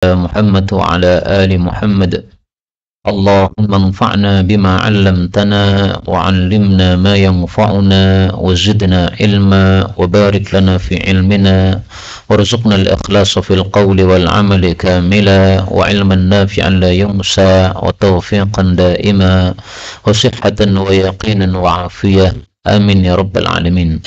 محمد وعلى آل محمد. اللهم انفعنا بما علمتنا وعلمنا ما ينفعنا وزدنا علما وبارك لنا في علمنا وارزقنا الإخلاص في القول والعمل كاملا وعلما نافعا لا ينسى وتوفيقا دائما وصحة ويقينا وعافية آمين يا رب العالمين.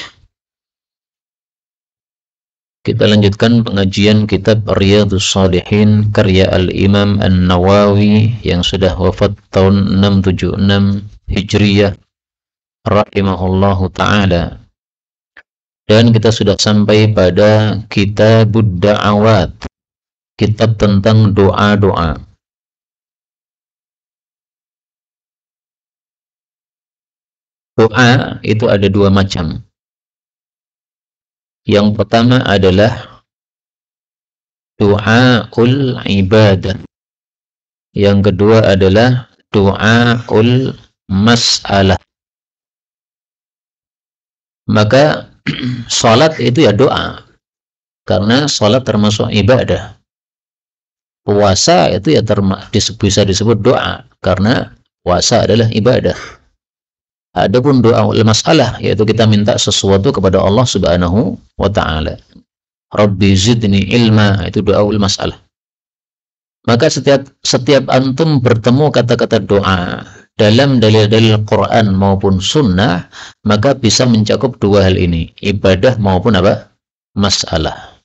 Kita lanjutkan pengajian kitab Riyadhus Shalihin karya Al-Imam An-Nawawi yang sudah wafat tahun 676 Hijriyah rahimahullahu ta'ala. Dan kita sudah sampai pada Kitabud Da'awat, kitab tentang doa-doa. Doa itu ada dua macam. Yang pertama adalah doaul ibadah. Yang kedua adalah doaul mas'alah. Maka salat itu ya doa, karena salat termasuk ibadah. Puasa itu ya bisa disebut doa, karena puasa adalah ibadah. Adapun doa masalah, yaitu kita minta sesuatu kepada Allah Subhanahu wa ta'ala. Rabbi zidni ilma, itu doa masalah. Maka setiap antum bertemu kata-kata doa dalam dalil-dalil Quran maupun sunnah, maka bisa mencakup dua hal ini, ibadah maupun apa? Masalah.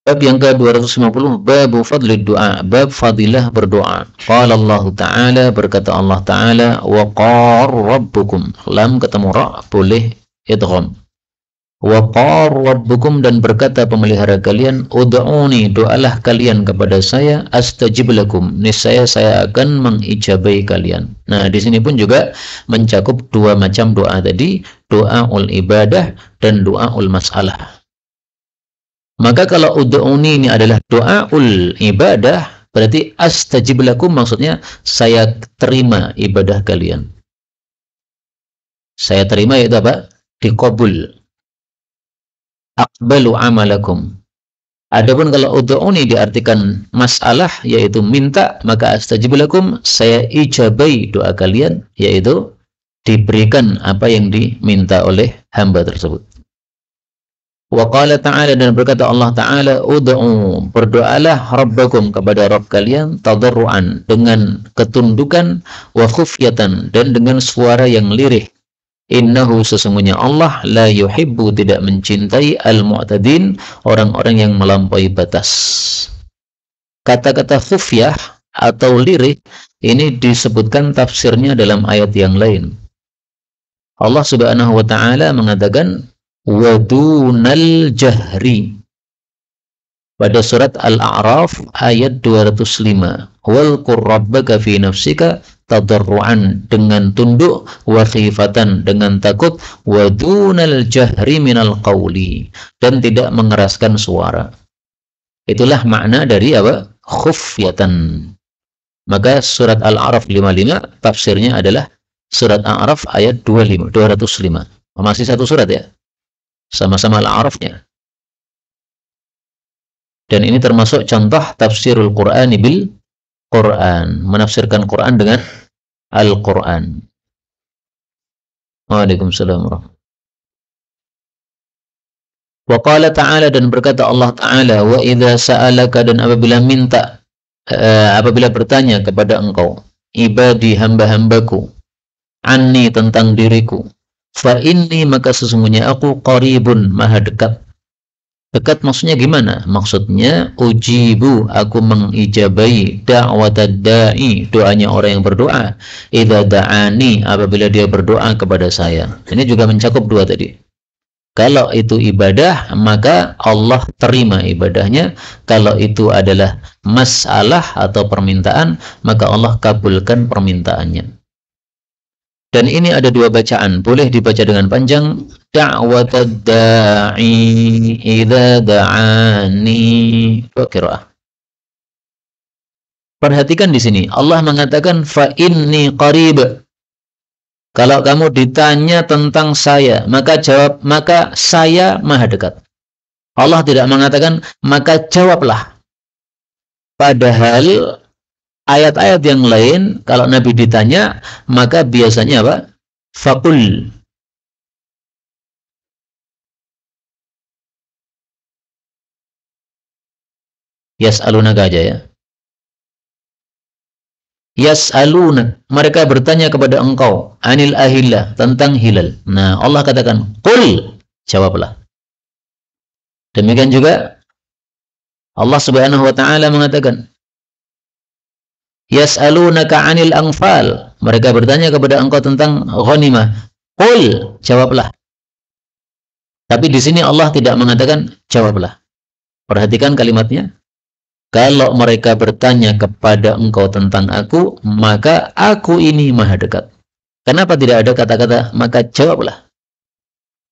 Bab yang ke-250, bab fadlid doa, bab fadilah berdoa. Qala Allah Ta'ala, berkata Allah Ta'ala, wa qar rabbukum, lam ketemu ra, boleh idgham. Wa qar rabbukum, dan berkata pemelihara kalian, ud'uni, doalah kalian kepada saya, astajib lakum, niscaya saya akan mengijabai kalian. Nah, di sini pun juga mencakup dua macam doa tadi, doaul ibadah dan doaul masalah. Maka kalau ud'uni ini adalah doaul ibadah, berarti astajib lakum, maksudnya saya terima ibadah kalian. Saya terima itu apa? Diqabul. Aqbalu amalakum. Adapun kalau ud'uni diartikan masalah, yaitu minta, maka astajib lakum, saya ijabai doa kalian, yaitu diberikan apa yang diminta oleh hamba tersebut. Wa qala ta'ala, dan berkata Allah Ta'ala, ud'u, berdoalah rabbakum, kepada Rabb kalian, tadarruan, dengan ketundukan, wa khufyatan, dan dengan suara yang lirih. Innahu, sesungguhnya Allah, la yuhibbu, tidak mencintai, al-mu'tadin, orang-orang yang melampaui batas. Kata-kata khufyah atau lirih ini disebutkan tafsirnya dalam ayat yang lain. Allah Subhanahu wa ta'ala mengatakan wadunal jahri pada surat Al-A'raf ayat 205, wal qurrabbaka fi nafsika tadarruan, dengan tunduk, wa khifatan, dengan takut, wadunal jahri minal qawli, dan tidak mengeraskan suara. Itulah makna dari apa? Khufyatan. Maka surat Al-A'raf 55 tafsirnya adalah surat Al-A'raf ayat 205. Masih satu surat ya, sama-sama Al-A'rafnya. Dan ini termasuk contoh tafsirul Qur'ani bil Qur'an, menafsirkan Qur'an dengan Al-Qur'an. Waalaikumsalam warahmatullahi wabarakatuh. Wa qala ta'ala, dan berkata Allah Ta'ala, wa idza sa'alaka, dan apabila bertanya kepada engkau, ibadi, hamba-hambaku, anni, tentang diriku, fa inni, maka sesungguhnya aku, qaribun, maha dekat. Dekat maksudnya gimana? Maksudnya ujibu, aku mengijabai, da'watad da'i, doanya orang yang berdoa, idza da'ani, apabila dia berdoa kepada saya. Ini juga mencakup dua tadi. Kalau itu ibadah, maka Allah terima ibadahnya. Kalau itu adalah masalah atau permintaan, maka Allah kabulkan permintaannya. Dan ini ada dua bacaan, boleh dibaca dengan panjang, da'watad da'i idza da'ani, qiraah. Perhatikan di sini, Allah mengatakan fa inni qarib. Kalau kamu ditanya tentang saya, maka jawab, maka saya maha dekat. Allah tidak mengatakan maka jawablah. Padahal ayat-ayat yang lain kalau Nabi ditanya maka biasanya apa? Faqul. Yas'alunaka aja ya. Yas'aluna, mereka bertanya kepada engkau anil ahillah, tentang hilal. Nah, Allah katakan qul, jawablah. Demikian juga Allah Subhanahu wa taala mengatakan yas'alunaka anil anfal, mereka bertanya kepada engkau tentang ghanimah. Qul, jawablah. Tapi di sini Allah tidak mengatakan jawablah. Perhatikan kalimatnya. Kalau mereka bertanya kepada engkau tentang aku, maka aku ini maha dekat. Kenapa tidak ada kata-kata maka jawablah?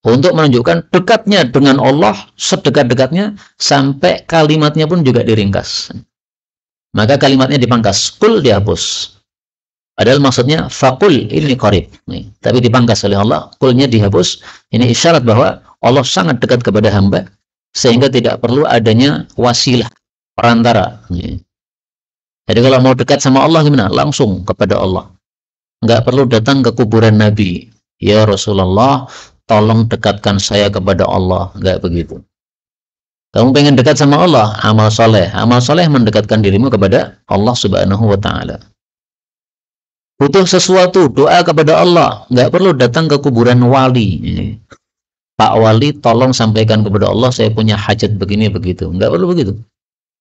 Untuk menunjukkan dekatnya dengan Allah, sedekat-dekatnya, sampai kalimatnya pun juga diringkas. Maka kalimatnya dipangkas, qul dihapus. Padahal maksudnya faqul, ini qarib. Tapi dipangkas oleh Allah, qulnya dihapus. Ini isyarat bahwa Allah sangat dekat kepada hamba, sehingga tidak perlu adanya wasilah, perantara. Jadi kalau mau dekat sama Allah gimana? Langsung kepada Allah. Nggak perlu datang ke kuburan Nabi. Ya Rasulullah, tolong dekatkan saya kepada Allah. Nggak begitu. Kamu pengen dekat sama Allah, amal soleh. Amal soleh mendekatkan dirimu kepada Allah Subhanahu wa ta'ala. Butuh sesuatu, doa kepada Allah. Nggak perlu datang ke kuburan wali. Pak Wali, tolong sampaikan kepada Allah, saya punya hajat begini begitu. Nggak perlu begitu.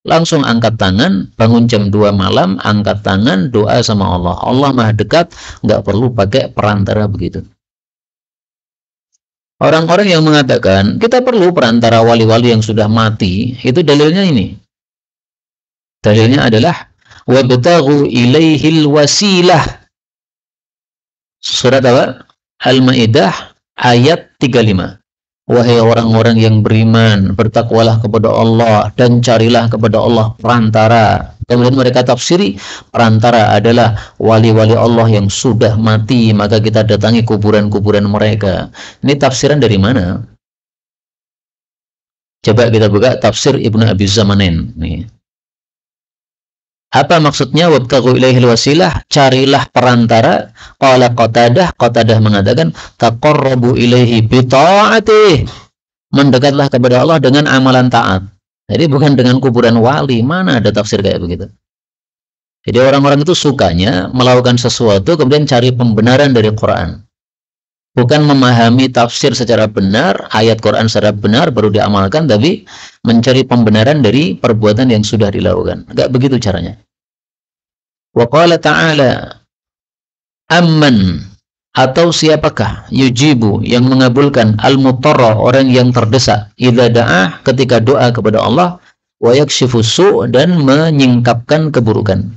Langsung angkat tangan, bangun jam 2 malam, angkat tangan, doa sama Allah. Allah maha dekat, nggak perlu pakai perantara begitu. Orang-orang yang mengatakan, kita perlu perantara wali-wali yang sudah mati, itu dalilnya ini. Dalilnya adalah, وَابْتَغُوا إِلَيْهِ الْوَسِيلَةِ. Surat apa? Al-Ma'idah, ayat 35. Wahai orang-orang yang beriman, bertakwalah kepada Allah dan carilah kepada Allah perantara. Kemudian mereka tafsiri, perantara adalah wali-wali Allah yang sudah mati, maka kita datangi kuburan-kuburan mereka. Ini tafsiran dari mana? Coba kita buka tafsir Ibnu Abi Zamanin. Nih. Apa maksudnya wabtaghu ilaihil wasilah, carilah perantara? Qala Qatadah mengatakan taqarrabu ilaihi bi ta'atih, mendekatlah kepada Allah dengan amalan taat. Jadi bukan dengan kuburan wali. Mana ada tafsir kayak begitu? Jadi orang-orang itu sukanya melakukan sesuatu kemudian cari pembenaran dari Quran. Bukan memahami tafsir secara benar, ayat Quran secara benar baru diamalkan, tapi mencari pembenaran dari perbuatan yang sudah dilakukan. Enggak begitu caranya. Wa qala ta'ala amman, atau siapakah yujibu, yang mengabulkan al-mutarra, orang yang terdesak, idza da'ah, ketika doa kepada Allah, wa yakshifu su', dan menyingkapkan keburukan.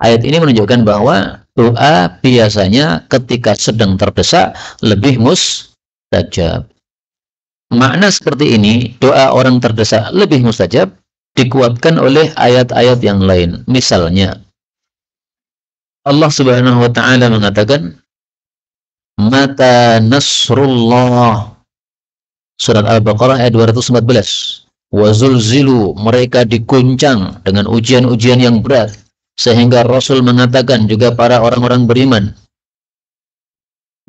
Ayat ini menunjukkan bahwa doa biasanya ketika sedang terdesak lebih mustajab. Makna seperti ini, doa orang terdesak lebih mustajab, dikuatkan oleh ayat-ayat yang lain. Misalnya Allah Subhanahu wa ta'ala mengatakan mata nasrullah, surat Al-Baqarah ayat 214. Wa zulzilu, mereka diguncang dengan ujian-ujian yang berat, sehingga Rasul mengatakan juga para orang-orang beriman,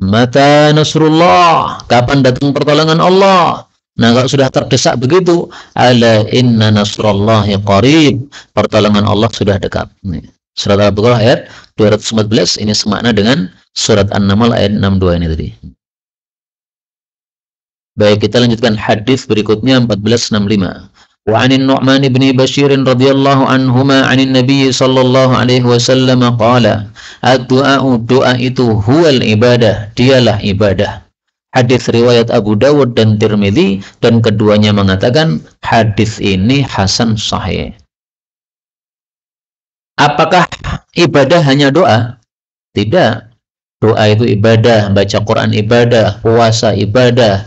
mata nasrullah, kapan datang pertolongan Allah? Nah, kalau sudah terdesak begitu, ala inna nasrullahi qarib, pertolongan Allah sudah dekat. Surat Al-Baqarah ayat 214, ini semakna dengan surat An-Naml ayat 62 ini tadi. Baik, kita lanjutkan hadis berikutnya 1465. Wa 'anin Nu'man bin Bashir radhiyallahu anhuma 'anil Nabi sallallahu alaihi wasallam qala, ad-du'a'u, doa itu huwal ibadah, dialah ibadah. Hadis riwayat Abu Dawud dan Tirmidzi, dan keduanya mengatakan hadis ini hasan sahih. Apakah ibadah hanya doa? Tidak. Doa itu ibadah, baca Quran ibadah, puasa ibadah,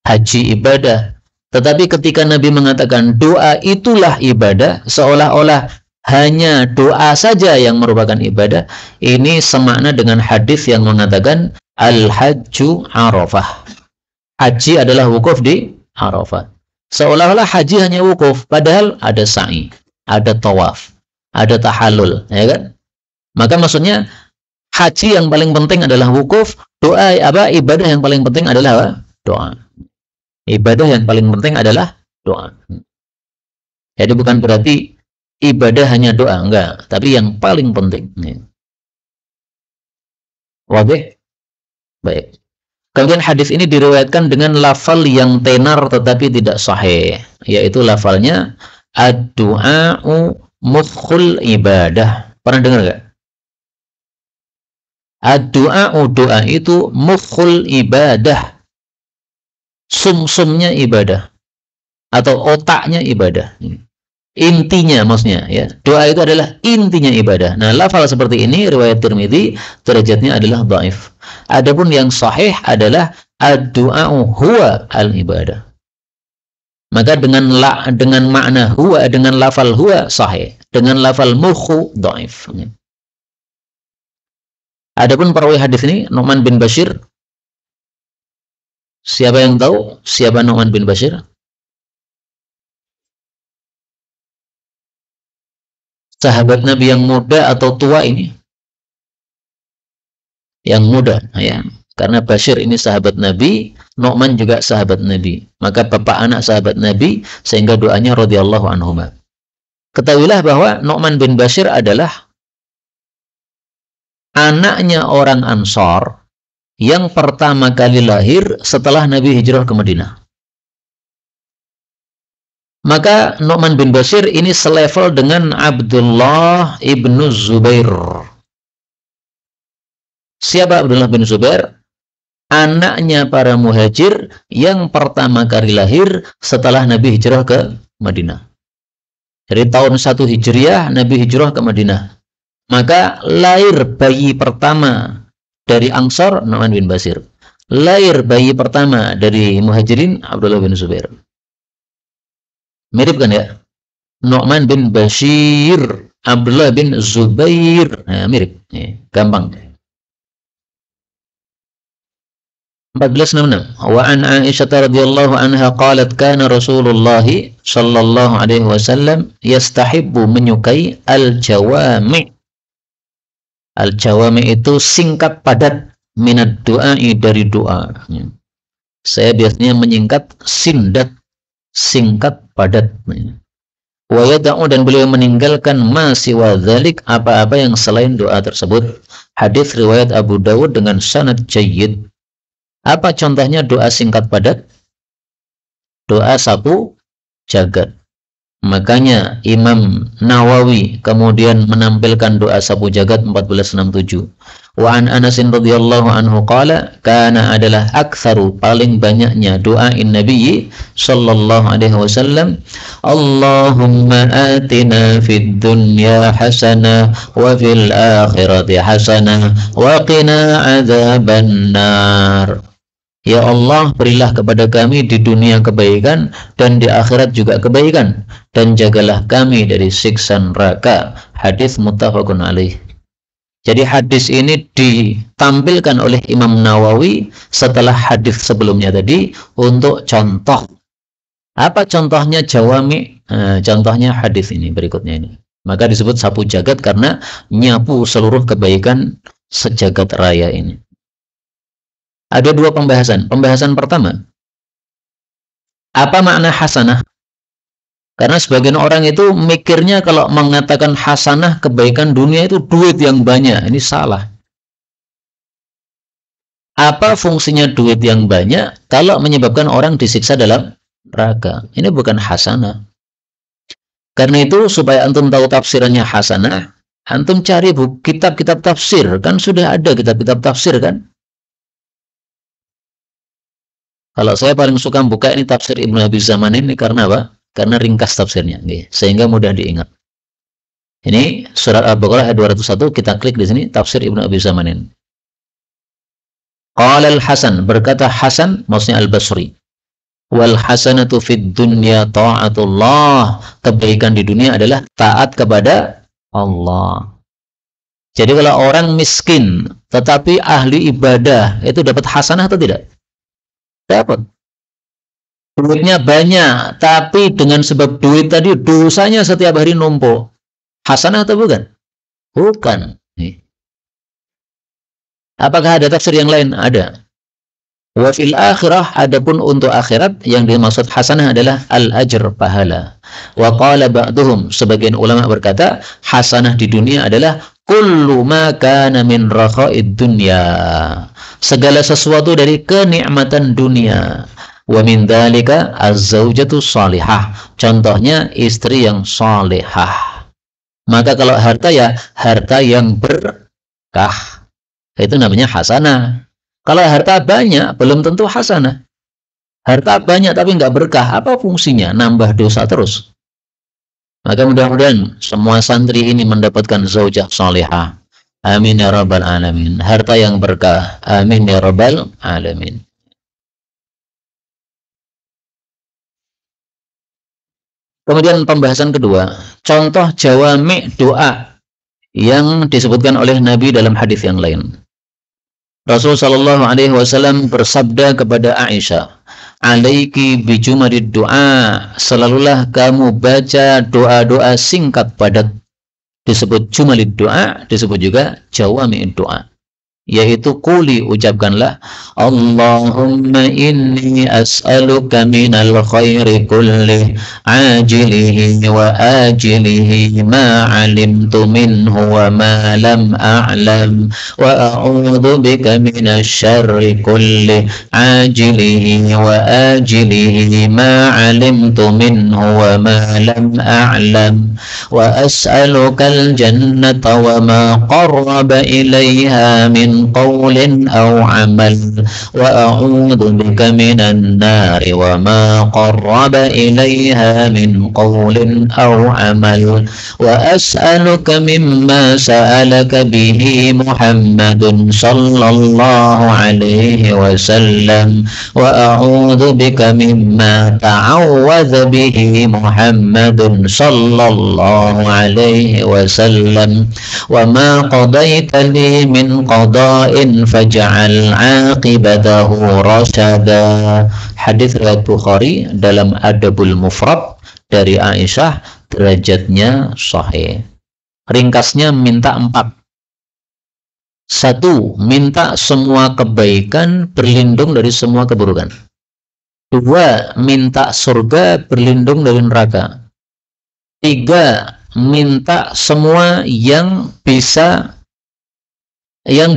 haji ibadah. Tetapi ketika Nabi mengatakan doa itulah ibadah, seolah-olah hanya doa saja yang merupakan ibadah, ini semakna dengan hadis yang mengatakan al-hajju Arafah. Haji adalah wukuf di Arafah. Seolah-olah haji hanya wukuf, padahal ada sa'i, ada tawaf, ada tahallul, ya kan? Maka maksudnya haji yang paling penting adalah wukuf, ibadah yang paling penting adalah apa? Doa. Ibadah yang paling penting adalah doa. Jadi bukan berarti ibadah hanya doa, enggak, tapi yang paling penting. Wabih? Baik. Kemudian hadis ini diriwayatkan dengan lafal yang tenar tetapi tidak sahih, yaitu lafalnya ad-du'a'u mukhul ibadah. Pernah dengar enggak? Ad-du'a'u, doa itu mukhul ibadah. Sumsumnya ibadah atau otaknya ibadah. Intinya maksudnya ya. Doa itu adalah intinya ibadah. Nah, lafal seperti ini riwayat Tirmidzi derajatnya adalah dhaif. Adapun yang sahih adalah ad-du'a'u huwa al-ibadah. Maka dengan makna huwa, dengan lafal huwa sahih, dengan lafal mukhu dhaif. Adapun perawi hadis ini Nu'man bin Bashir. Siapa yang tahu siapa Nu'man bin Bashir? Sahabat Nabi yang muda atau tua ini? Yang muda, ya. Karena Bashir ini sahabat Nabi, Nu'man juga sahabat Nabi. Maka bapak anak sahabat Nabi, sehingga doanya radhiyallahu anhuma. Ketahuilah bahwa Nu'man bin Bashir adalah anaknya orang Ansor yang pertama kali lahir setelah Nabi hijrah ke Madinah. Maka Nu'man bin Bashir ini selevel dengan Abdullah ibnu Zubair. Siapa Abdullah bin Zubair? Anaknya para muhajir yang pertama kali lahir setelah Nabi hijrah ke Madinah. Jadi tahun 1 Hijriah Nabi hijrah ke Madinah. Maka lahir bayi pertama dari Ansar Nu'man bin Bashir. Lahir bayi pertama dari muhajirin Abdullah bin Zubair. Mirip kan ya? Nu'man bin Bashir, Abdullah bin Zubair. Nah, mirip. Gampang. 1466. Wa an Aisyah radhiyallahu anha qalat kana Rasulullah sallallahu alaihi wasallam yastahibbu menyukai al-jawami'. Al-jawami itu singkat padat minad du'ai dari doa. Saya biasanya menyingkat sindat, singkat padat. Wa yada'u, dan beliau meninggalkan ma siwa dzalik, apa-apa yang selain doa tersebut. Hadis riwayat Abu Dawud dengan sanad jayyid. Apa contohnya doa singkat padat? Doa sapu jagat. Makanya Imam Nawawi kemudian menampilkan doa sapu jagat 1467. Wa an Anas radhiyallahu anhu qala, kana adalah aktsaru, paling banyaknya doa Nabi sallallahu alaihi wasallam, Allahumma atina fid dunya hasanah wa fil akhirati hasanah wa qina adzabannar. Ya Allah, berilah kepada kami di dunia kebaikan dan di akhirat juga kebaikan, dan jagalah kami dari siksa neraka. Hadis muttafaqun alaih. Jadi hadis ini ditampilkan oleh Imam Nawawi setelah hadis sebelumnya tadi untuk contoh. Apa contohnya jawami? Contohnya hadis ini berikutnya ini. Maka disebut sapu jagat karena nyapu seluruh kebaikan sejagat raya ini. Ada dua pembahasan. Pembahasan pertama, apa makna hasanah? Karena sebagian orang itu mikirnya kalau mengatakan hasanah, kebaikan dunia itu duit yang banyak. Ini salah. Apa fungsinya duit yang banyak kalau menyebabkan orang disiksa dalam neraka? Ini bukan hasanah. Karena itu supaya antum tahu tafsirannya hasanah, antum cari kitab-kitab tafsir. Kan sudah ada kitab-kitab tafsir kan? Kalau saya paling suka buka ini tafsir Ibnu Abi Zamanin ini karena apa? Karena ringkas tafsirnya, sehingga mudah diingat. Ini surat Al-Baqarah ayat 201, kita klik di sini tafsir Ibnu Abi Zamanin. Qala al-Hasan, berkata Hasan, maksudnya Al-Basri. Wal hasanatu fid dunya ta'atullah. Kebaikan di dunia adalah taat kepada Allah. Jadi kalau orang miskin tetapi ahli ibadah itu dapat hasanah atau tidak? Dapat. Duitnya banyak, tapi dengan sebab duit tadi dosanya setiap hari numpuk. Hasanah atau bukan? Bukan. Apakah ada tafsir yang lain? Ada. Wa fil akhirah, adapun untuk akhirat yang dimaksud hasanah adalah al-ajr, pahala. Wa qala ba'duhum, sebagian ulama berkata hasanah di dunia adalah kullu ma kana min rakha'id dunya, segala sesuatu dari kenikmatan dunia. Wa min dzalika az-zaujatu shalihah, contohnya istri yang salihah. Maka kalau harta ya harta yang berkah, itu namanya hasanah. Kalau harta banyak, belum tentu hasanah. Harta banyak tapi nggak berkah, apa fungsinya? Nambah dosa terus. Maka mudah-mudahan semua santri ini mendapatkan zaujah salihah. Amin ya rabbal alamin. Harta yang berkah. Amin ya rabbal alamin. Kemudian pembahasan kedua, contoh jawami doa yang disebutkan oleh Nabi dalam hadis yang lain. Rasul sallallahu alaihi wasallam bersabda kepada Aisyah, "Alaiki bijumarid doa." Selalulah kamu baca doa-doa singkat padat. Disebut jumalid doa, disebut juga jawami'id doa. Yaitu quli, ucapkanlah, Allahumma inni as'aluka minal khairi kulli ajilihi wa ajilihi ma alimtu minhu wa ma lam a'lam wa a'udhu bika minasy syarri kulli ajilihi wa ajilihi ma alimtu minhu wa ma lam a'lam wa as'aluka al-jannata wa ma qarraba ilayha min قول أو عمل وأعوذ بك من النار وما قرب إليها من قول أو عمل وأسألك مما سألك به محمد صلى الله عليه وسلم وأعوذ بك مما تعوذ به محمد صلى الله عليه وسلم وما قضيت لي من قضاء faj'al 'aqibatahu rasyada. Hadis riwayat Bukhari dalam Adabul Mufrad dari Aisyah, derajatnya sahih. Ringkasnya minta 4. 1. Minta semua kebaikan, berlindung dari semua keburukan. 2. Minta surga, berlindung dari neraka. 3. Minta semua yang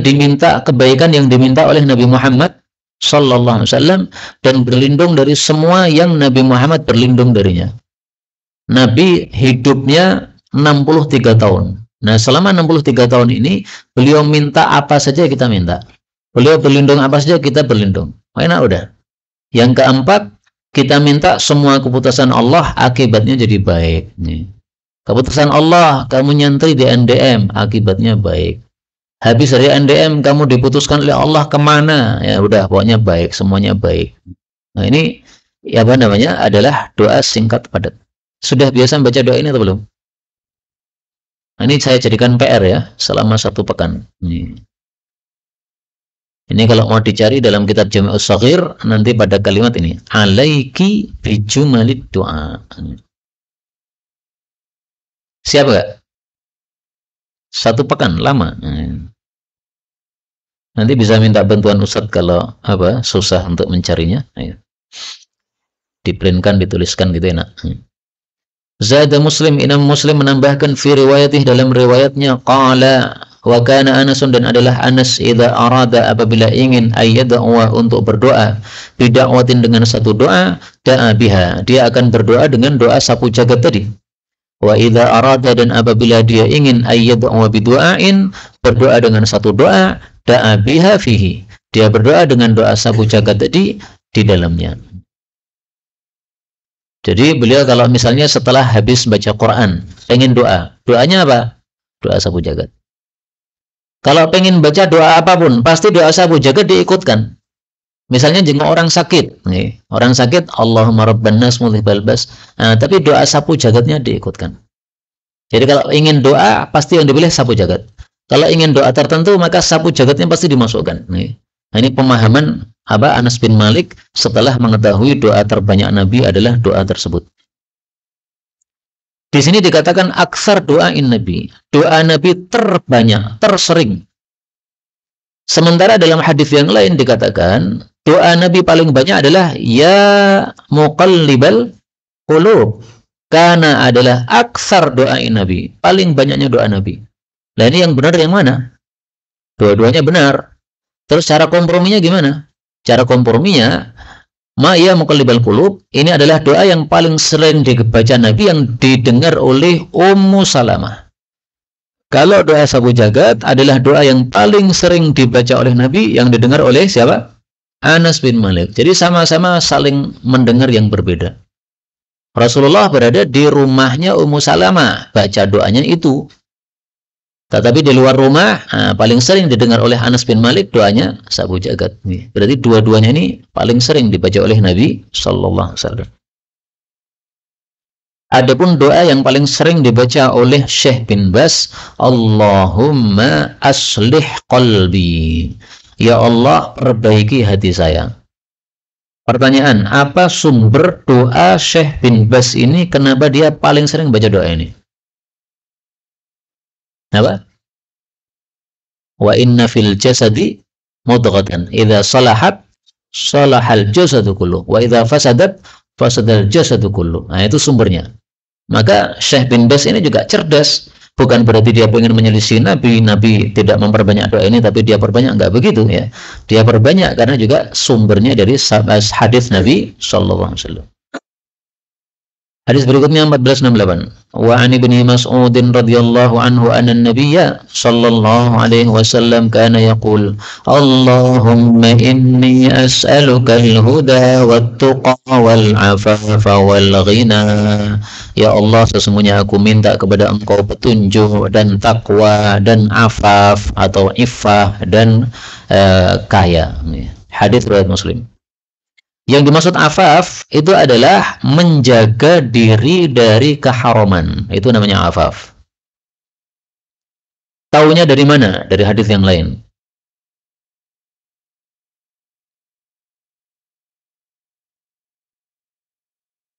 diminta, kebaikan yang diminta oleh Nabi Muhammad sallallahu alaihi wasallam, dan berlindung dari semua yang Nabi Muhammad berlindung darinya. Nabi hidupnya 63 tahun. Nah, selama 63 tahun ini beliau minta apa saja kita minta. Beliau berlindung apa saja kita berlindung. Enak udah. Yang keempat, kita minta semua keputusan Allah akibatnya jadi baik. Keputusan Allah, kamu nyantri di NDM, akibatnya baik. Habis dari NDM kamu diputuskan oleh Allah kemana, ya udah pokoknya baik, semuanya baik. Nah ini apa namanya adalah doa singkat padat. Sudah biasa baca doa ini atau belum? Nah, ini saya jadikan PR ya selama 1 pekan. Ini kalau mau dicari dalam kitab Jami'us Shaghir, nanti pada kalimat ini, alaiki bijumalid doa. Siap gak? 1 pekan lama. Nanti bisa minta bantuan Ustadz kalau susah untuk mencarinya. Diprintkan, dituliskan gitu enak. Zada Muslim, Imam Muslim menambahkan fi riwayatih, dalam riwayatnya, qala wa kana Anasun, dan adalah Anas, idza arada, apabila ingin ayyad'a, untuk berdoa, bid'awatin, dengan satu doa, da'a biha, dia akan berdoa dengan doa sapu jagat tadi. Wa idza arada, dan apabila dia ingin ayyad'a bidu'ain, berdoa dengan satu doa, da'a biha fihi, dia berdoa dengan doa sapu jagat tadi di dalamnya. Jadi beliau kalau misalnya setelah habis baca Quran pengen doa, doanya apa? Doa sapu jagat. Kalau pengen baca doa apapun, pasti doa sapu jagat diikutkan. Misalnya jenguk orang sakit, orang sakit, Allahumma rabban nas mudhibal bas. Nah, tapi doa sapu jagatnya diikutkan. Jadi kalau ingin doa, pasti yang dipilih sapu jagat. Kalau ingin doa tertentu, maka sapu jagatnya pasti dimasukkan. Nah, ini pemahaman Anas bin Malik setelah mengetahui doa terbanyak Nabi adalah doa tersebut. Di sini dikatakan aksar doain Nabi. Doa Nabi terbanyak, tersering. Sementara dalam hadis yang lain dikatakan doa Nabi paling banyak adalah ya muqallibal qulub. Karena adalah aksar doain Nabi. Paling banyaknya doa Nabi. Nah ini yang benar yang mana? Dua-duanya benar. Terus cara komprominya gimana? Cara komprominya ma ya muqallibal qulub, ini adalah doa yang paling sering dibaca Nabi yang didengar oleh Ummu Salamah. Kalau doa Sabu Jagat adalah doa yang paling sering dibaca oleh Nabi yang didengar oleh siapa? Anas bin Malik. Jadi sama-sama saling mendengar yang berbeda. Rasulullah berada di rumahnya Ummu Salamah, baca doanya itu. Tetapi di luar rumah, paling sering didengar oleh Anas bin Malik doanya Sabu Jagat. Berarti dua-duanya ini paling sering dibaca oleh Nabi Sallallahu Alaihi Wasallam. Adapun doa yang paling sering dibaca oleh Syekh bin Bas, Allahumma aslih qalbi. Ya Allah, perbaiki hati saya. Pertanyaan, apa sumber doa Syekh bin Bas ini? Kenapa dia paling sering baca doa ini? Apa? Wa inna fil jasadi mudghatan idza salahat salahal jasadu kullu wa idza fasadat fasadal jasadu kullu. Nah, itu sumbernya. Maka Syekh bin Bas ini juga cerdas. Bukan berarti dia ingin menyelisih Nabi. Nabi tidak memperbanyak doa ini, tapi dia perbanyak. Enggak begitu ya. Dia perbanyak karena juga sumbernya dari hadis Nabi Sallallahu Alaihi Wasallam. Hadis berikutnya 1468. Wa an ibni Mas'ud radhiyallahu anhu anna an-nabiyya sallallahu alaihi wasallam kana yaqul Allahumma inni as'aluka al-huda wat-tuqa wal-'afafa wal-ghina. Ya Allah, sesungguhnya aku minta kepada Engkau petunjuk dan takwa dan afaf atau iffah dan kaya. Hadis riwayat Muslim. Yang dimaksud afaf itu adalah menjaga diri dari keharaman. Itu namanya afaf. Taunya dari mana? Dari hadis yang lain.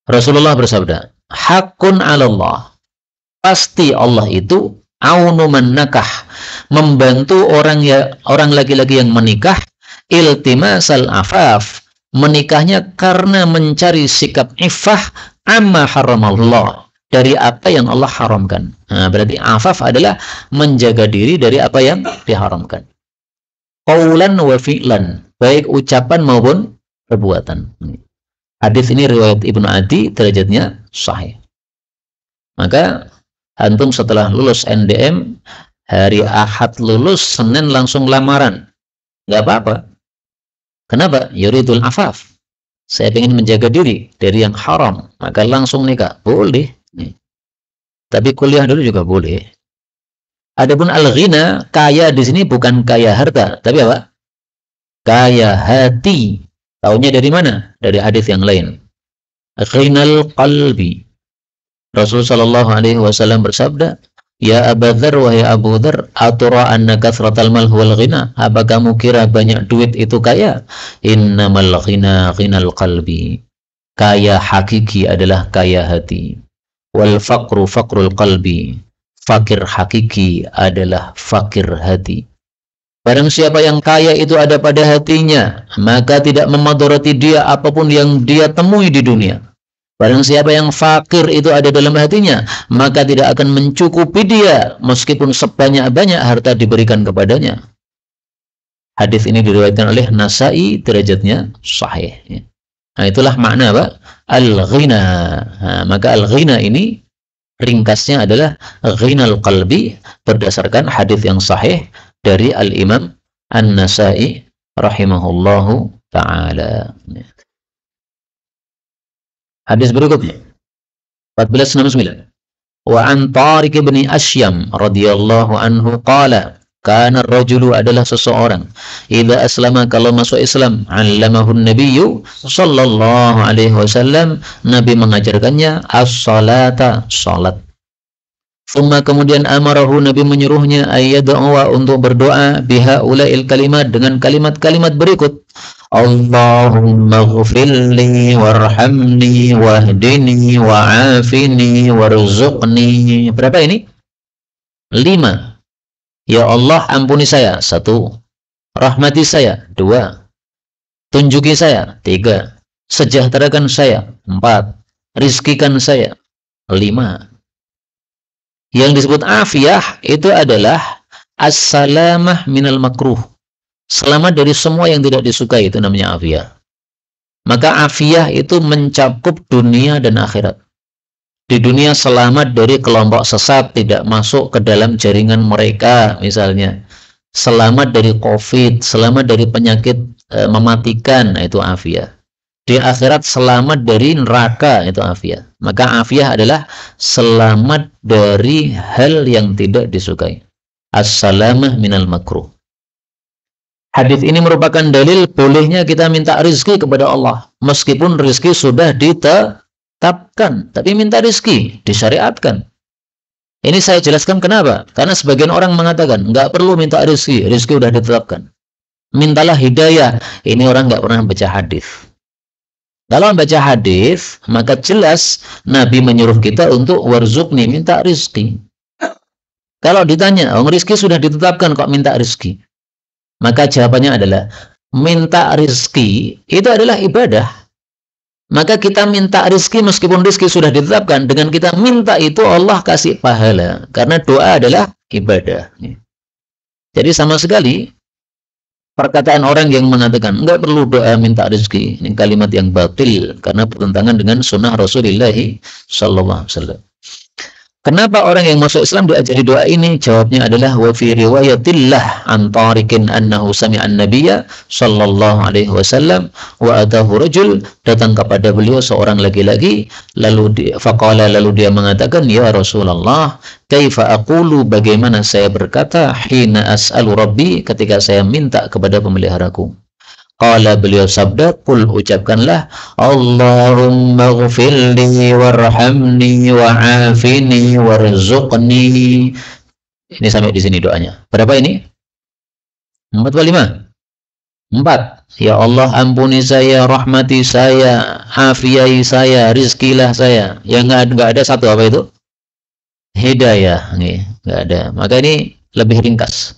Rasulullah bersabda, hakun 'alallah. Pasti Allah itu aunu man nakah, membantu orang laki-laki yang menikah, iltimasal afaf, menikahnya karena mencari sikap iffah amma haramallah, dari apa yang Allah haramkan. Nah, berarti afaf adalah menjaga diri dari apa yang diharamkan. Qaulan wa fi'lan, baik ucapan maupun perbuatan. Hadis ini riwayat Ibnu Adi, derajatnya sahih. Maka antum setelah lulus NDM, hari Ahad lulus, Senin langsung lamaran. Enggak apa-apa. Kenapa? Yuridul afaf. Saya ingin menjaga diri dari yang haram, maka langsung nikah. Boleh. Tapi kuliah dulu juga boleh. Adapun al-ghina, kaya di sini bukan kaya harta, tapi apa? Kaya hati. Taunya dari mana? Dari hadis yang lain. Ghinal qalbi. Rasul sallallahu alaihi wasallam bersabda, Ya Abu Dzar, wahai Abu Dzar, atura anna kathratal mal huwal ghina? Apa kamu kira banyak duit itu kaya? Innamal ghina ghinal qalbi. Kaya hakiki adalah kaya hati. Wal faqru faqrul qalbi. Fakir hakiki adalah fakir hati. Barang siapa yang kaya itu ada pada hatinya, maka tidak memadorati dia apapun yang dia temui di dunia. Barang siapa yang fakir itu ada dalam hatinya, maka tidak akan mencukupi dia meskipun sebanyak-banyak harta diberikan kepadanya. Hadis ini diriwayatkan oleh Nasai, derajatnya sahih. Nah, itulah makna apa? Al-ghina. Nah, maka al-ghina ini ringkasnya adalah ghinal qalbi berdasarkan hadis yang sahih dari Al-Imam An-Nasai rahimahullahu ta'ala. Hadis berikutnya 1469. Wa an Tariq bin Asyam radhiyallahu anhu qala, kana ar-rajulu adalah seseorang idza aslama, kalau masuk Islam, 'allamahu an-nabiyyu sallallahu alaihi wasallam, Nabi mengajarkannya as-salata, salat. Summa kemudian amarahu Nabi menyuruhnya ayyad'a untuk berdoa biha ulail kalimat dengan kalimat-kalimat berikut. Allahumma ghfirli warhamni wahdini wa'afini warzuqni. Berapa ini? 5. Ya Allah ampuni saya. 1. Rahmati saya. 2. Tunjuki saya. 3. Sejahterakan saya. 4. Rizkikan saya. 5. Yang disebut afiyah itu adalah as-salamah minal makruh. Selamat dari semua yang tidak disukai, itu namanya afiyah. Maka afiyah itu mencakup dunia dan akhirat. Di dunia selamat dari kelompok sesat, tidak masuk ke dalam jaringan mereka misalnya. Selamat dari COVID, selamat dari penyakit mematikan, itu afiyah. Di akhirat selamat dari neraka, itu afiyah. Maka afiyah adalah selamat dari hal yang tidak disukai. As-salamah minal makruh. Hadis ini merupakan dalil bolehnya kita minta rizki kepada Allah. Meskipun rizki sudah ditetapkan, tapi minta rizki disyariatkan. Ini saya jelaskan kenapa. Karena sebagian orang mengatakan nggak perlu minta rizki, rizki sudah ditetapkan. Mintalah hidayah. Ini orang nggak pernah baca hadis. Kalau membaca hadis, maka jelas Nabi menyuruh kita untuk warzuqni, minta rizki. Kalau ditanya, rizki sudah ditetapkan kok minta rizki? Maka jawabannya adalah, minta rizki itu adalah ibadah. Maka kita minta rizki meskipun rizki sudah ditetapkan, dengan kita minta itu Allah kasih pahala. Karena doa adalah ibadah. Jadi sama sekali, perkataan orang yang mengatakan enggak perlu doa minta rezeki, ini kalimat yang batil karena bertentangan dengan sunnah Rasulullah sallallahu alaihi wasallam. Kenapa orang yang masuk Islam diajari doa ini? Jawabnya adalah wa fi riwayatillah an tariqin annahu sami'an nabiyya sallallahu alaihi wasallam wa atahu rajul, datang kepada beliau seorang laki-laki, lalu dia mengatakan, ya Rasulullah, kaifa aqulu, bagaimana saya berkata, hina as'alu rabbi, ketika saya minta kepada pemeliharaku. Qala, beliau sabda, qul, ucapkanlah, Allahumma ghfirli warhamni wa'afini warzuqni. Ini sampai di sini doanya. Berapa ini? 4 atau 5? 4. Ya Allah ampuni saya, rahmati saya, afiyai saya, rizkilah saya. Yang enggak ada satu, apa itu? Hidayah. Enggak ada. Maka ini lebih ringkas.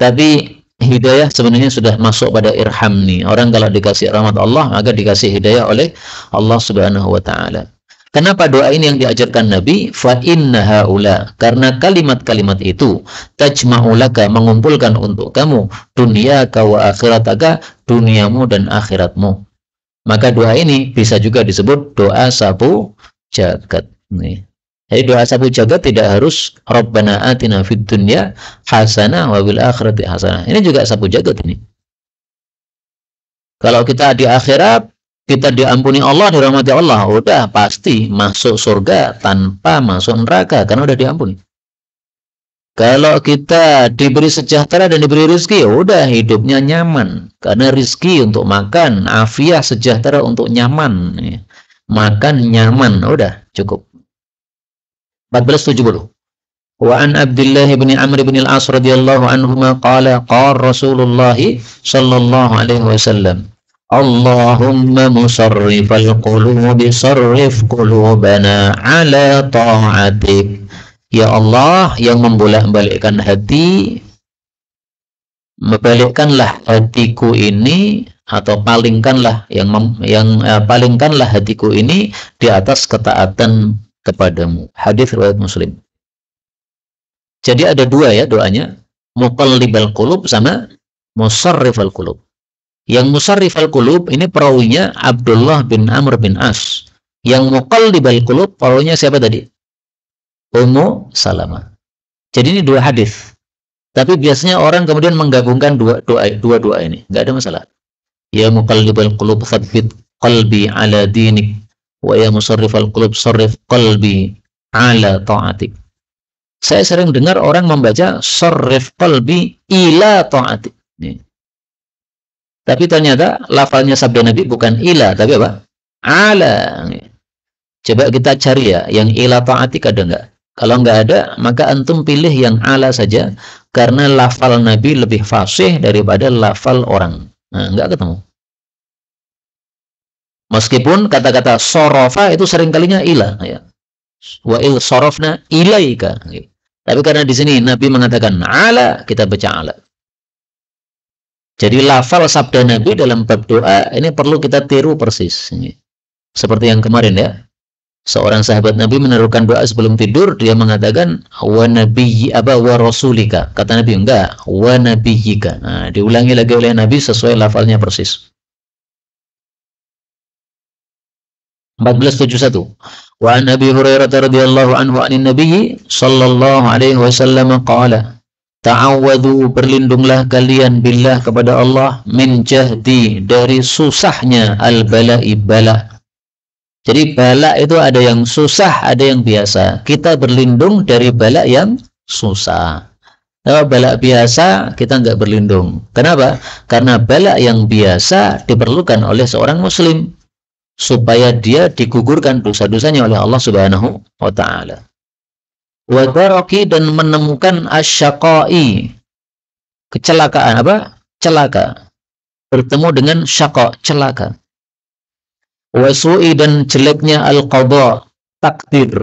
Tapi hidayah sebenarnya sudah masuk pada irhamni. Orang kalau dikasih rahmat Allah, maka dikasih hidayah oleh Allah Subhanahu wa taala. Kenapa doa ini yang diajarkan Nabi? Fa inna haula, karena kalimat-kalimat itu tajma'u laka, mengumpulkan untuk kamu dunyaka wa akhirataka, duniamu dan akhiratmu. Maka doa ini bisa juga disebut doa sapu jagat. Jadi doa sapu jagat tidak harus Rabbana atina fid dunya hasanah wa bil akhirati hasanah. Ini juga sapu jagat ini. Kalau kita di akhirat, kita diampuni Allah, dirahmati Allah, udah pasti masuk surga tanpa masuk neraka karena udah diampuni. Kalau kita diberi sejahtera dan diberi rezeki, udah hidupnya nyaman karena rezeki untuk makan, afiah, sejahtera untuk nyaman. Makan nyaman, udah cukup. 1470. Wa an Abdullah bin Amr bin al-As radhiyallahu anhuma qala qala Rasulullah sallallahu alaihi wasallam, Allahumma musarrifal qulubi sarrif qulubana ala ta'atik. Ya Allah yang membolak-balikkan hati, membalikkanlah hatiku ini, atau palingkanlah palingkanlah hatiku ini di atas ketaatan kepadamu. Hadis riwayat Muslim. Jadi ada dua ya doanya, muqallibal qulub sama musarrifal qulub. Yang musarrifal qulub ini perawinya Abdullah bin Amr bin As. Yang muqallibal qulub perawinya siapa tadi? Ummu Salamah. Jadi ini dua hadis. Tapi biasanya orang kemudian menggabungkan dua doa ini. Enggak ada masalah. Ya muqallibal qulub tsabbit qalbi ala dinik. Wa ya musarrifal qulub sarrif qalbi ala ta'atik. Saya sering dengar orang membaca sarrif qalbi ila ta'atik. Tapi ternyata lafalnya sabda Nabi bukan ila, tapi apa? Ala. Coba kita cari ya, yang ila ta'atik ada enggak? Kalau nggak ada, maka antum pilih yang ala saja, karena lafal Nabi lebih fasih daripada lafal orang. Nah, nggak ketemu. Meskipun kata-kata sorofa itu seringkalinya ila, ya. Wa il sorofna ilaika. Tapi karena di sini Nabi mengatakan ala, kita baca ala. Jadi lafal sabda Nabi dalam bab doa ini perlu kita tiru persis. Seperti yang kemarin ya. Seorang sahabat Nabi menerukan doa sebelum tidur, dia mengatakan wa nabiyyi aba wa rasulika. Kata Nabi enggak, wa nabiyyika. Nah, diulangi lagi oleh Nabi sesuai lafalnya persis. 1471. Wa an Abi Hurairah radhiyallahu anhu anin nabiyyi sallallahu alaihi wasallam qala ta'awwadhu, berlindunglah kalian billah kepada Allah, min jahdi, dari susahnya al-bala'i, bala. Jadi bala itu ada yang susah, ada yang biasa. Kita berlindung dari bala yang susah. Kalau bala biasa, kita nggak berlindung. Kenapa? Karena bala yang biasa diperlukan oleh seorang muslim, supaya dia digugurkan dosa-dosanya oleh Allah Subhanahu wa ta'ala. Wa daraki, dan menemukan asyaqai, kecelakaan, apa? Celaka. Bertemu dengan syaqa, celaka. Wasu'i, dan jeleknya al-qadha, takdir.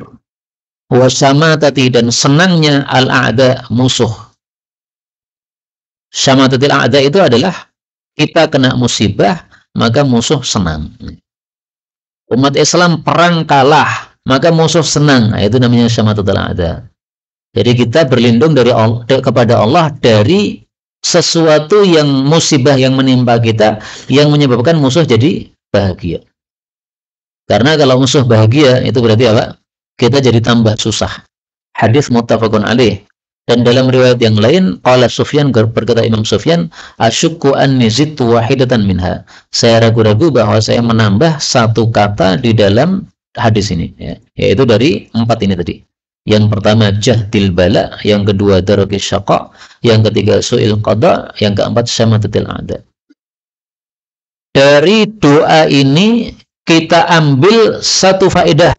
Wasamatati, dan senangnya al-a'da, musuh. Samatatil a'da itu adalah kita kena musibah, maka musuh senang. Umat Islam perang kalah, maka musuh senang. Nah, itu namanya samatatil a'da. Jadi kita berlindung dari Allah, kepada Allah dari sesuatu yang musibah yang menimpa kita, yang menyebabkan musuh jadi bahagia. Karena kalau musuh bahagia, itu berarti apa? Kita jadi tambah susah. Hadis muttafaqun alaih. Dan dalam riwayat yang lain, qala Sufyan, berkata Imam Sufyan, asyukku anni zidtu wahidatan minha. Saya ragu-ragu bahwa saya menambah satu kata di dalam hadis ini, ya. Yaitu dari 4 ini tadi. Yang pertama jahdil bala, yang kedua darakis syaqa, yang ketiga su'il qada, yang keempat syamatatil a'da. Dari doa ini kita ambil satu faedah,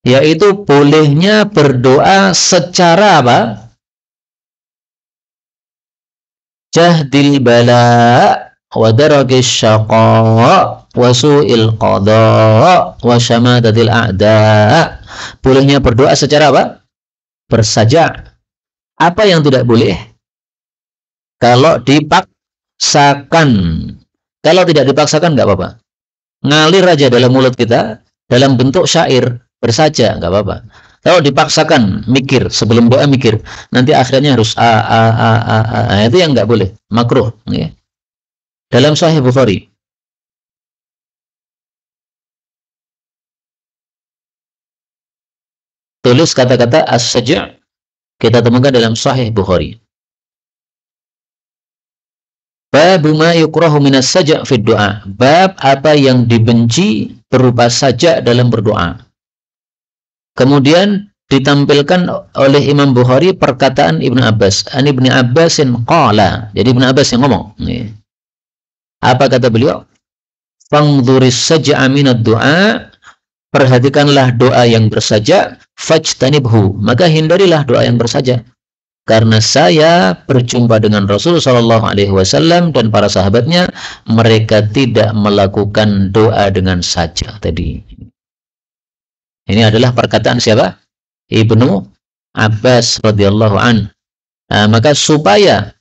yaitu bolehnya berdoa secara apa? Jahdil bala wa darakis syaqa wa su'il qada wa syamatatil a'da. Bolehnya berdoa secara apa? Bersaja. Apa yang tidak boleh? Kalau dipaksakan. Kalau tidak dipaksakan nggak apa-apa. Ngalir aja dalam mulut kita, dalam bentuk syair, bersaja, nggak apa-apa. Kalau dipaksakan, mikir, sebelum doa mikir, nanti akhirnya harus a, itu yang nggak boleh, makruh. Ya. Dalam Sahih Bukhari, tulis kata-kata as-saja', kita temukan dalam Sahih Bukhari. Bab ma yukrahu minas saja' fi doa. Bab apa yang dibenci berupa saja' dalam berdoa. Kemudian ditampilkan oleh Imam Bukhari perkataan Ibnu Abbas. An Ibnu Abbasin qala. Jadi Ibnu Abbas yang ngomong. Apa kata beliau? Fangdhuris saj'a minad du'a. Perhatikanlah doa yang bersaja, fajtanibhu. Maka hindarilah doa yang bersaja. Karena saya berjumpa dengan Rasul Shallallahu Alaihi Wasallam dan para sahabatnya, mereka tidak melakukan doa dengan saja tadi. Ini adalah perkataan siapa? Ibnu Abbas radhiyallahu an. Maka supaya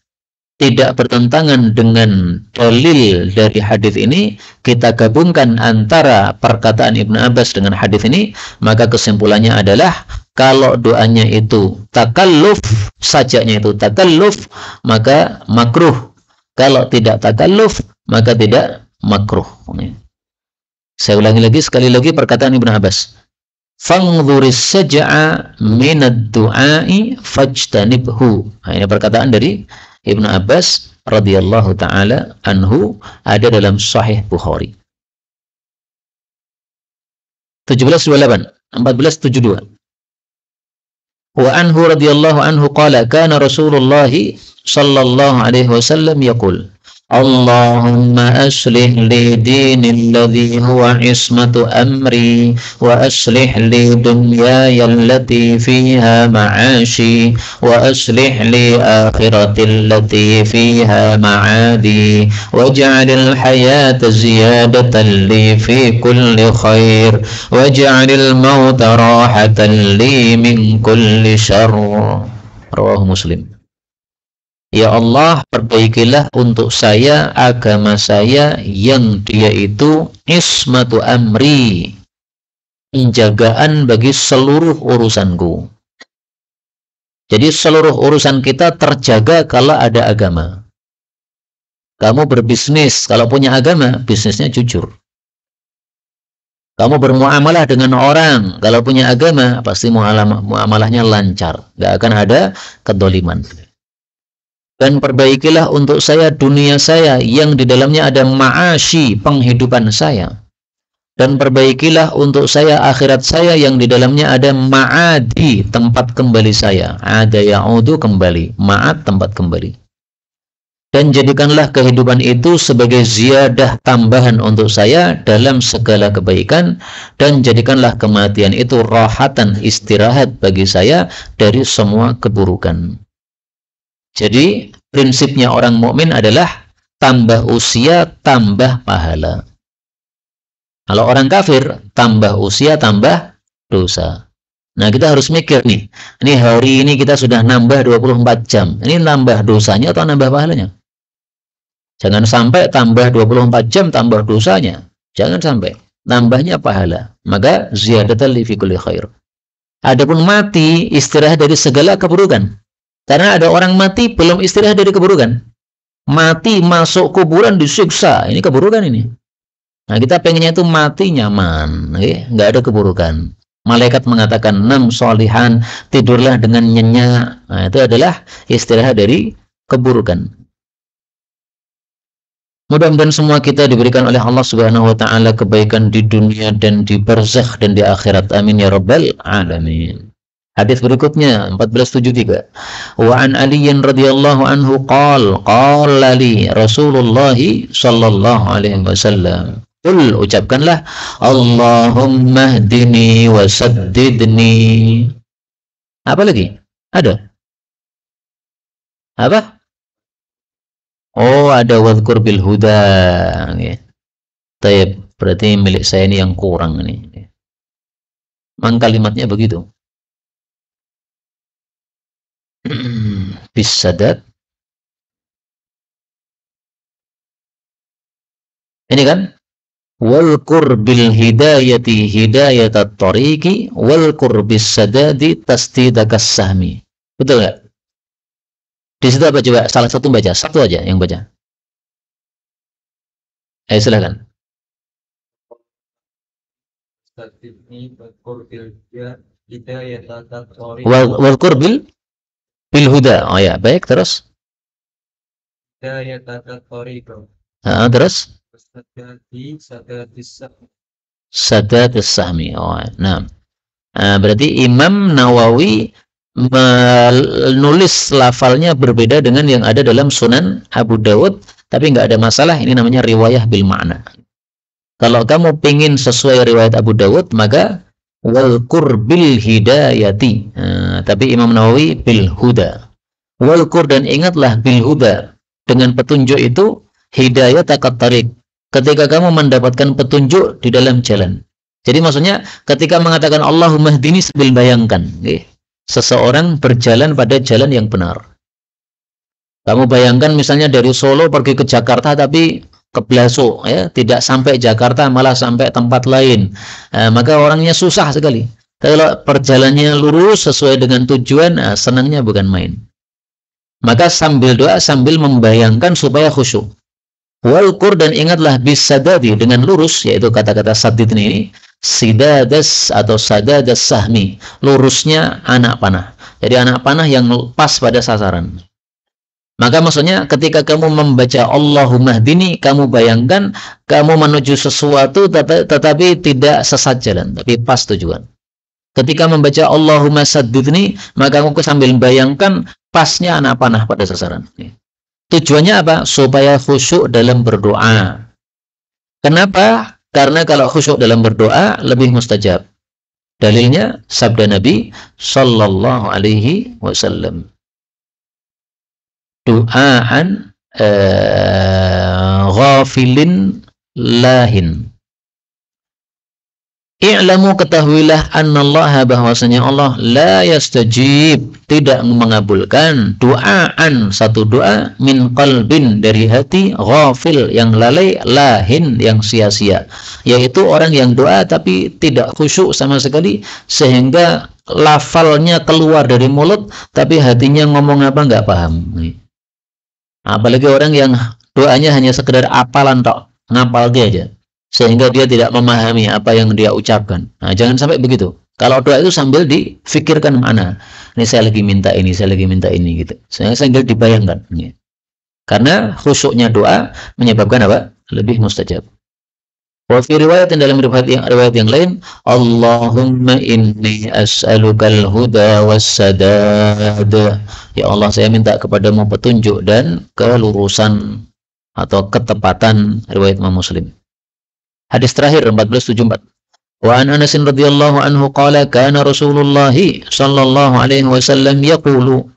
tidak bertentangan dengan dalil dari hadis ini, kita gabungkan antara perkataan Ibnu Abbas dengan hadis ini, maka kesimpulannya adalah kalau doanya itu takalluf, sajanya itu takalluf, maka makruh. Kalau tidak takalluf, maka tidak makruh. Saya ulangi lagi, sekali lagi perkataan Ibnu Abbas. Fangdhuris saj'a minad du'ai fajtanibhu. Ini perkataan dari Ibnu Abbas radhiyallahu taala anhu, ada dalam Sahih Bukhari. 1728, 1472. Wa anhu radhiyallahu anhu qala kana Rasulullah sallallahu alaihi wasallam yaqul اللهم أصلح لي ديني الذي هو عصمة أمري وأصلح لي دنياي التي فيها معاشي وأصلح لي آخرتي التي فيها معادي واجعل الحياة زيادة لي في كل خير واجعل الموت راحة لي من كل شر. رواه مسلم. Ya Allah, perbaikilah untuk saya agama saya yang dia itu ismatu amri, penjagaan bagi seluruh urusanku. Jadi seluruh urusan kita terjaga kalau ada agama. Kamu berbisnis, kalau punya agama, bisnisnya jujur. Kamu bermuamalah dengan orang, kalau punya agama, pasti muamalahnya lancar. Gak akan ada kedoliman. Dan perbaikilah untuk saya dunia saya yang di dalamnya ada ma'ashi, penghidupan saya. Dan perbaikilah untuk saya akhirat saya yang di dalamnya ada ma'adi, tempat kembali saya. Ada ya'udu, kembali. Ma'ad, tempat kembali. Dan jadikanlah kehidupan itu sebagai ziyadah tambahan untuk saya dalam segala kebaikan. Dan jadikanlah kematian itu rahatan, istirahat bagi saya dari semua keburukan. Jadi prinsipnya orang mukmin adalah tambah usia tambah pahala. Kalau orang kafir tambah usia tambah dosa. Nah, kita harus mikir nih. Ini hari ini kita sudah nambah 24 jam. Ini nambah dosanya atau nambah pahalanya? Jangan sampai tambah 24 jam tambah dosanya. Jangan sampai. Nambahnya pahala. Maka ziyadatan li fi kulli khair. Adapun mati istirahat dari segala keburukan. Karena ada orang mati belum istirahat dari keburukan. Mati masuk kuburan disiksa. Ini keburukan ini. Nah, kita pengennya itu mati nyaman. Nggak ada keburukan. Malaikat mengatakan, nam solihan, tidurlah dengan nyenyak. Nah, itu adalah istirahat dari keburukan. Mudah-mudahan semua kita diberikan oleh Allah Subhanahu wa taala kebaikan di dunia dan di barzakh dan di akhirat. Amin ya rabbal alamin. Hadis berikutnya 1473. Wa an Ali radhiyallahu anhu qala li Rasulullah sallallahu alaihi wasallam. Qul, ucapkanlah Allahumma hdini wa saddidni. Apa lagi? Ada? Apa? Oh, ada wadhkur bil huda. Taib, berarti milik saya ini yang kurang ini. Mang kalimatnya begitu. Bisadat. Ini kan wal qurbil hidayati hidayatat tariqi wal qurbis sadadi tasdidakas sahmi. Betul enggak? Di situ apa coba? Salah satu baca, satu aja yang baca. Silakan. Wal qurbil bil huda. Oh ya, baik, terus. Terus Sadatis sahmi. Oh, nah. Berarti Imam Nawawi menulis lafalnya berbeda dengan yang ada dalam Sunan Abu Dawud, tapi nggak ada masalah, ini namanya riwayah bil makna. Kalau kamu pingin sesuai riwayat Abu Dawud, maka wal qurbil hidayati. Tapi Imam Nawawi bil huda. Wal qur, dan ingatlah bil huda, dengan petunjuk itu hidayah takat tarik. Ketika kamu mendapatkan petunjuk di dalam jalan. Jadi maksudnya ketika mengatakan Allahumma hdini, sambil bayangkan, seseorang berjalan pada jalan yang benar. Kamu bayangkan misalnya dari Solo pergi ke Jakarta tapi keblasok, ya, tidak sampai Jakarta malah sampai tempat lain. Maka orangnya susah sekali. Kalau perjalanannya lurus sesuai dengan tujuan, senangnya bukan main. Maka sambil doa, sambil membayangkan supaya khusyuk. Wal qur, dan ingatlah bis sadadi, dengan lurus, yaitu kata-kata sadid ini, sidadas atau sadadas sahmi, lurusnya anak panah. Jadi anak panah yang pas pada sasaran. Maka maksudnya ketika kamu membaca Allahumma hdini, kamu bayangkan kamu menuju sesuatu tetapi tidak sesat jalan, tapi pas tujuan. Ketika membaca Allahumma saddidni, maka kamu sambil bayangkan pasnya anak panah pada sasaran. Tujuannya apa? Supaya khusyuk dalam berdoa. Kenapa? Karena kalau khusyuk dalam berdoa lebih mustajab. Dalilnya sabda Nabi sallallahu alaihi wasallam. Du'aan ghafilin lahin. I'lamu, ketahuilah, annallaha, bahwasanya Allah la yastajib, tidak mengabulkan du'aan, satu doa, min qalbin, dari hati, ghafil, yang lalai, lahin, yang sia-sia, yaitu orang yang doa tapi tidak khusyuk sama sekali, sehingga lafalnya keluar dari mulut tapi hatinya ngomong apa nggak paham. Apalagi orang yang doanya hanya sekedar apalan tok, ngapal dia aja, sehingga dia tidak memahami apa yang dia ucapkan. Nah, jangan sampai begitu. Kalau doa itu sambil difikirkan mana. Ini saya lagi minta ini, saya lagi minta ini gitu. Sambil dibayangkan. Karena khusyuknya doa menyebabkan apa? Lebih mustajab. Wa fi riwayat, dalam riwayat yang lain, Allahumma inni as'alukal huda wassadad. Ya Allah, saya minta kepadamu petunjuk dan kelurusan atau ketepatan. Riwayat Imam Muslim. Hadis terakhir 1474. Wa an Anas radhiyallahu anhu qala kana Rasulullah sallallahu alaihi wasallam yaqulu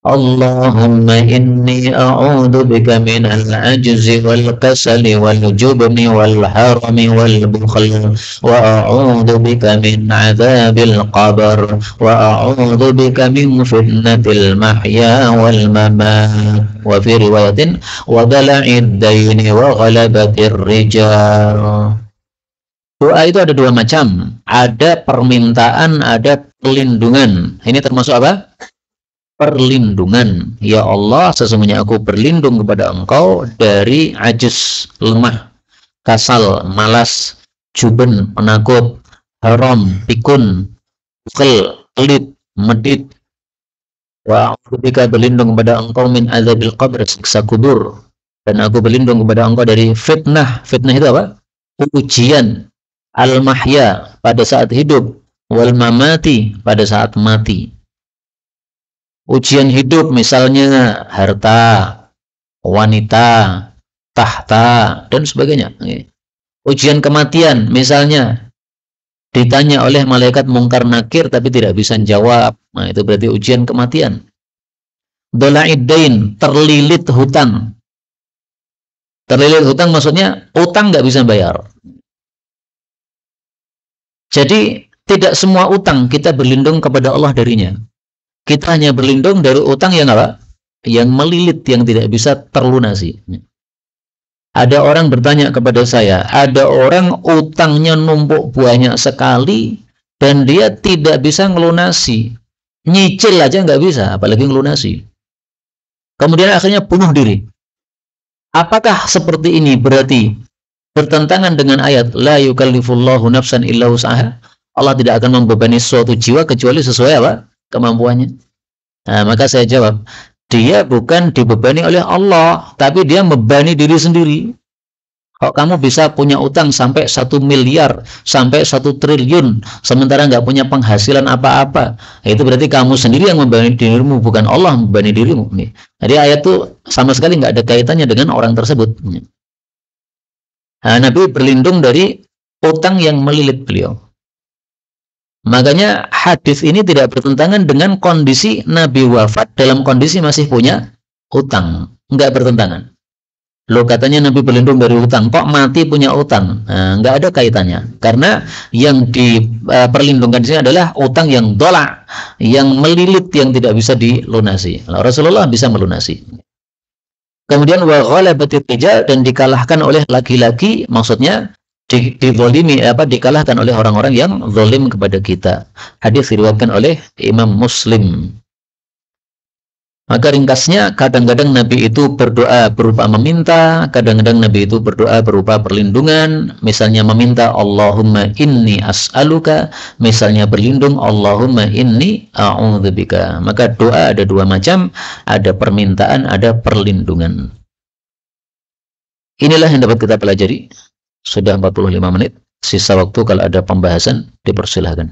Allahumma inni a'udzu bika minal ajzi wal kasali wal jubni wal harami wal bukhli wa a'udzu bika min adzabil qabr wa a'udzu bika min fitnatil mahya wal mamat. Wa fi riwayatin wa dala'id daini wa ghalabatir rijal. Doa itu ada dua macam, ada permintaan, ada perlindungan. Ini termasuk apa? Perlindungan. Ya Allah, sesungguhnya aku berlindung kepada Engkau dari ajis, lemah, kasal, malas, juben, penakut, haram, pikun, bukil, pelit, medit. Wa a'udzubika, berlindung kepada Engkau, min azabil qabr, siksa kubur. Dan aku berlindung kepada Engkau dari fitnah. Fitnah itu apa? Ujian. Al-mahya, pada saat hidup. Wal mamati, pada saat mati. Ujian hidup misalnya harta, wanita, tahta, dan sebagainya. Ujian kematian misalnya ditanya oleh malaikat mungkar nakir tapi tidak bisa jawab. Nah, itu berarti ujian kematian. Dola'iddain, terlilit hutang. Terlilit hutang maksudnya utang nggak bisa bayar. Jadi tidak semua utang kita berlindung kepada Allah darinya. Kita hanya berlindung dari utang yang apa? Yang melilit, yang tidak bisa terlunasi. Ada orang bertanya kepada saya, ada orang utangnya numpuk banyak sekali dan dia tidak bisa ngelunasi. Nyicil aja nggak bisa, apalagi ngelunasi. Kemudian akhirnya bunuh diri. Apakah seperti ini berarti bertentangan dengan ayat la yukallifullahu nafsan illa wus'aha? Allah tidak akan membebani suatu jiwa kecuali sesuai apa? Kemampuannya. Nah, maka saya jawab, dia bukan dibebani oleh Allah, tapi dia membebani diri sendiri. Kok kamu bisa punya utang sampai 1 miliar, sampai 1 triliun, sementara nggak punya penghasilan apa-apa? Itu berarti kamu sendiri yang membebani dirimu, bukan Allah membebani dirimu. Jadi ayat itu sama sekali nggak ada kaitannya dengan orang tersebut. Nah, Nabi berlindung dari utang yang melilit beliau. Makanya hadis ini tidak bertentangan dengan kondisi Nabi wafat dalam kondisi masih punya utang. Enggak bertentangan. Loh, katanya Nabi berlindung dari utang, kok mati punya utang? Nah, enggak ada kaitannya. Karena yang diperlindungkan di sini adalah utang yang dolak, yang melilit, yang tidak bisa dilunasi. Rasulullah bisa melunasi. Kemudian wa ghalabatir rijal, dan dikalahkan oleh laki-laki, maksudnya dizalimi, dikalahkan oleh orang-orang yang zalim kepada kita. Hadis diriwayatkan oleh Imam Muslim. Maka ringkasnya, kadang-kadang Nabi itu berdoa berupa meminta, kadang-kadang Nabi itu berdoa berupa perlindungan. Misalnya meminta Allahumma inni as'aluka, misalnya berlindung Allahumma inni a'udzubika. Maka doa ada dua macam, ada permintaan, ada perlindungan. Inilah yang dapat kita pelajari. Sudah 45 menit. Sisa waktu kalau ada pembahasan dipersilahkan.